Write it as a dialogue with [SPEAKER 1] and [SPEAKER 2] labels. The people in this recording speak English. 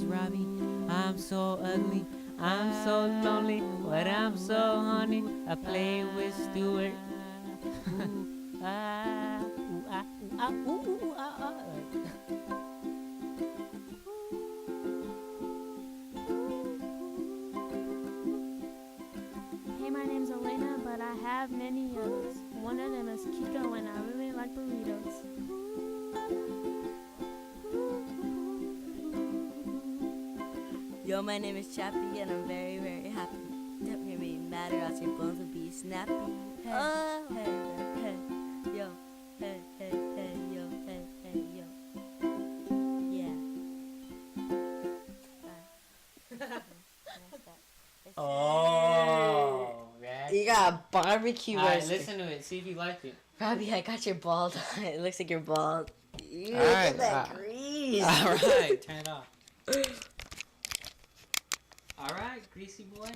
[SPEAKER 1] Robbie. I'm so ugly, I'm so lonely, but I'm so honey. I play with Stuart. Ooh, ah, ooh, ah, ooh, ah, ooh, ooh, ah, ah.
[SPEAKER 2] Hey, my name's Elena, but I have many others. One of them is Kiko, and I really like burritos.
[SPEAKER 3] Yo, my name is Chappy, and I'm very, very happy. Don't hear me mad or else your bones will be snappy. Hey, hey, hey, yo, hey, hey, hey, yo, hey, hey, yo. Yeah.
[SPEAKER 1] Oh, man.
[SPEAKER 3] You got barbecue.
[SPEAKER 1] Alright, listen to it. See if you like it.
[SPEAKER 3] Robbie, I got your bald. It looks like you're bald. Look
[SPEAKER 1] Alright,
[SPEAKER 3] at that grease.
[SPEAKER 1] Alright, turn it off. Alright, greasy boy.